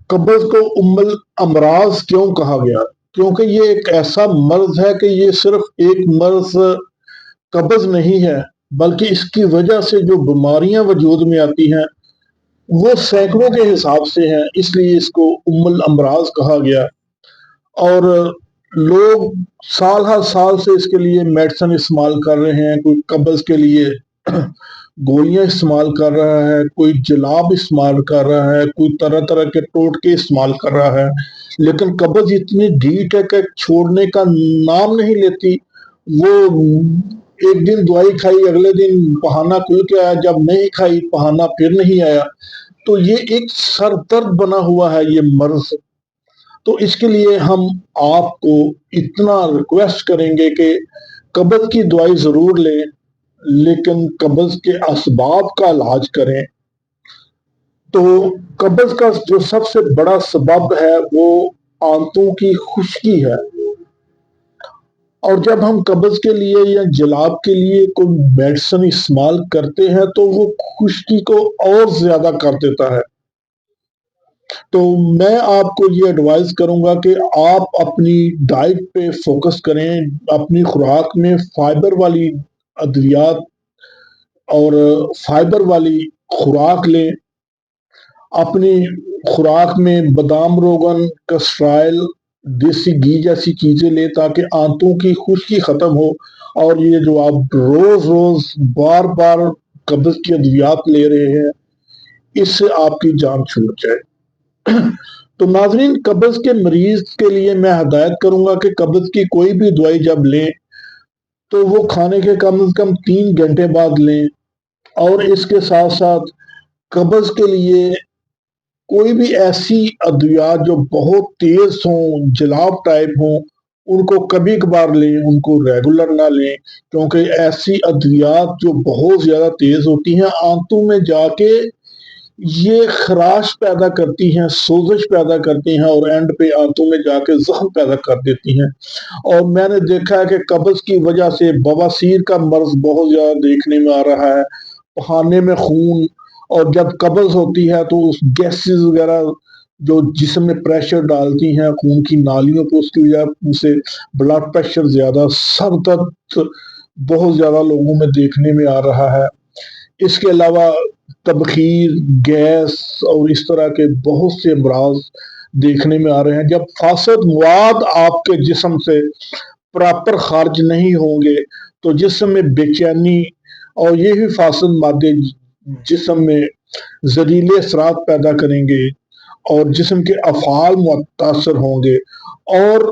कब्ज को उम्मुल अमराज क्यों कहा गया? क्योंकि ये एक ऐसा मर्ज है कि ये सिर्फ एक मर्ज कब्ज नहीं है, बल्कि इसकी वजह से जो बीमारियां वजूद में आती हैं वो सैकड़ों के हिसाब से हैं, इसलिए इसको उम्मुल अमराज कहा गया। और लोग साल हर साल से इसके लिए मेडिसिन इस्तेमाल कर रहे हैं। कोई कब्ज के लिए गोलियां इस्तेमाल कर रहा है, कोई जलाब इस्तेमाल कर रहा है, कोई तरह तरह के टोटके इस्तेमाल कर रहा है, लेकिन कब्ज इतनी ढीठ है कि छोड़ने का नाम नहीं लेती। वो एक दिन दवाई खाई, अगले दिन बहाना खुल के आया, जब नहीं खाई बहाना फिर नहीं आया। तो ये एक सरदर्द बना हुआ है ये मर्ज। तो इसके लिए हम आपको इतना रिक्वेस्ट करेंगे कि कब्ज की दवाई जरूर लें, लेकिन कब्ज के असबाब का इलाज करें। तो कब्ज का जो सबसे बड़ा सबब है वो आंतों की खुश्की है। और जब हम कब्ज के लिए या जलाब के लिए कोई मेडिसिन इस्तेमाल करते हैं तो वो खुश्की को और ज्यादा कर देता है। तो मैं आपको ये एडवाइस करूंगा कि आप अपनी डाइट पे फोकस करें, अपनी खुराक में फाइबर वाली अद्वियात और फाइबर वाली खुराक लें। अपनी खुराक में बादाम रोगन, कस्ट्राइल, देसी घी जैसी चीजें लें ताकि आंतों की खुश्की खत्म हो। और ये जो आप रोज रोज बार बार कब्ज की अद्वियात ले रहे हैं, इससे आपकी जान छूट जाए। तो नाजरीन, कब्ज के मरीज के लिए मैं हदायत करूंगा कि कब्ज की कोई भी दवाई जब लें तो वो खाने के कम से कम 3 घंटे बाद लें। और इसके साथ साथ कब्ज के लिए कोई भी ऐसी अद्वियात जो बहुत तेज हों, जलाब टाइप हों, उनको कभी कभार लें, उनको रेगुलर ना लें। क्योंकि ऐसी अद्वियात जो बहुत ज्यादा तेज होती हैं आंतों में जाके ये खराश पैदा करती हैं, सोजश पैदा करती हैं और एंड पे आंतों में जाके जख्म पैदा कर देती हैं। और मैंने देखा है कि कब्ज की वजह से बवासीर का मर्ज बहुत ज्यादा देखने में आ रहा है, पहाने में खून। और जब कब्ज होती है तो उस गैसेस वगैरह जो जिस्म में प्रेशर डालती हैं खून की नालियों को, उसकी वजह से ब्लड प्रेशर ज्यादा, सर दर्द बहुत ज्यादा लोगों में देखने में आ रहा है। इसके अलावा तबखीर, गैस और इस तरह के बहुत से अमराज देखने में आ रहे हैं। जब फासद मवाद आपके जिस्म से प्रॉपर खारिज नहीं होंगे तो जिस्म में बेचैनी, और यही फासद मादे जिस्म में जहरीले असरात पैदा करेंगे और जिस्म के अफ़ाल मुतासर होंगे। और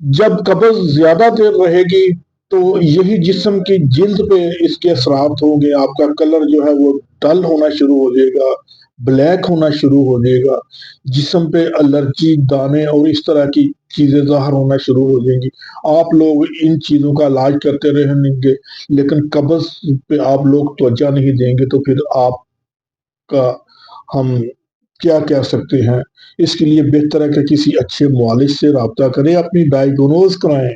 जब कब्ज ज्यादा देर रहेगी तो यही जिस्म की जिल्द पे इसके असरात होंगे। आपका कलर जो है वो डल होना शुरू हो जाएगा, ब्लैक होना शुरू हो जाएगा, जिस्म पे एलर्जी, दाने और इस तरह की चीजें ज़ाहिर होना शुरू हो जाएंगी। आप लोग इन चीज़ों का इलाज करते रहेंगे, लेकिन कब्ज पे आप लोग तवज्जो नहीं देंगे तो फिर आपका हम क्या कह सकते हैं। इसके लिए बेहतर है कि किसी अच्छे मुआलिज से रब्ता करें, अपनी डायग्नोज कराएं।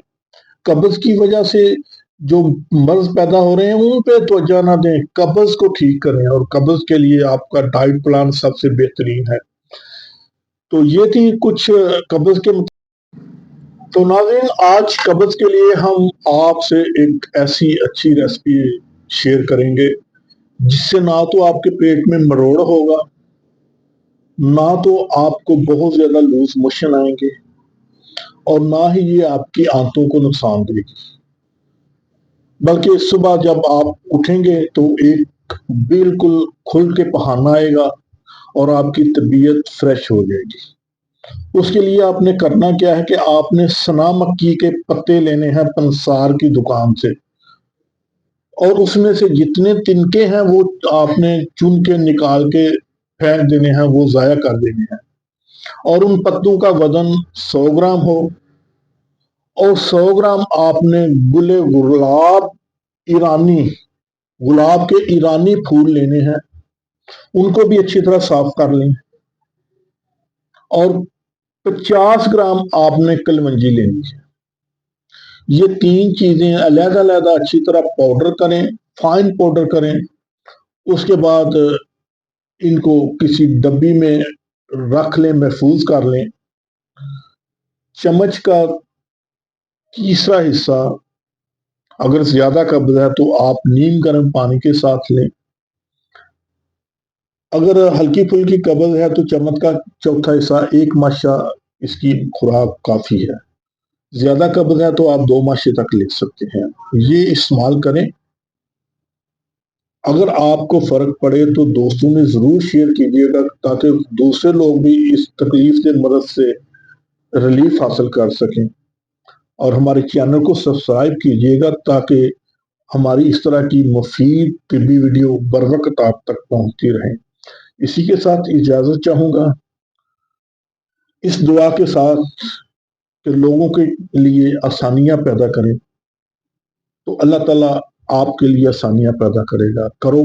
कब्ज की वजह से जो मर्ज पैदा हो रहे हैं उन पे तवज्जो ना दें, कब्ज को ठीक करें। और कब्ज के लिए आपका डाइट प्लान सबसे बेहतरीन है। तो ये थी कुछ कब्ज के। तो नाज़रीन, आज कब्ज के लिए हम आपसे एक ऐसी अच्छी रेसिपी शेयर करेंगे जिससे ना तो आपके पेट में मरोड़ होगा, ना तो आपको बहुत ज्यादा लूज मोशन आएंगे, और ना ही ये आपकी आंतों को नुकसान देगी। बल्कि सुबह जब आप उठेंगे तो एक बिल्कुल खुल के बहाना आएगा और आपकी तबीयत फ्रेश हो जाएगी। उसके लिए आपने करना क्या है कि आपने सना मक्की के पत्ते लेने हैं पंसार की दुकान से, और उसमें से जितने तिनके हैं वो आपने चुन के निकाल के फेंक देने हैं, वो जाया कर देने हैं। और उन पत्तों का वजन 100 ग्राम हो। और 100 ग्राम आपने गुले गुलाब ईरानी, गुलाब के ईरानी फूल लेने हैं, उनको भी अच्छी तरह साफ कर लें। और 50 ग्राम आपने कलवंजी लेनी है। ये तीन चीजें अलग अलग अच्छी तरह पाउडर करें, फाइन पाउडर करें। उसके बाद इनको किसी डब्बी में رکھ لیں، محفوظ کر لیں۔ چمچ کا تیسرا حصہ اگر زیادہ قبض ہے تو آپ نیم گرم پانی کے ساتھ لیں۔ اگر ہلکی پھلکی قبض ہے تو چمچ کا چوتھا حصہ، ایک ماشا اس کی خوراک کافی ہے۔ زیادہ قبض ہے تو آپ 2 ماشے تک لے سکتے ہیں۔ یہ استعمال کریں۔ اگر آپ کو فرق پڑے تو دوستوں میں ضرور شیئر کیجیے گا تاکہ دوسرے لوگ بھی اس تکلیف دہ مرض سے ریلیف حاصل کر سکیں، اور ہمارے چینل کو سبسکرائب کیجیے گا تاکہ ہماری اس طرح کی مفید طبی ویڈیو بر وقت آپ تک پہنچتی رہیں۔ اسی کے ساتھ اجازت چاہوں گا، اس دعا کے ساتھ کہ لوگوں کے لیے آسانیاں پیدا کریں، تو اللہ تعالیٰ آپ کے لیے آسانیاں پیدا کرے گا۔ کرو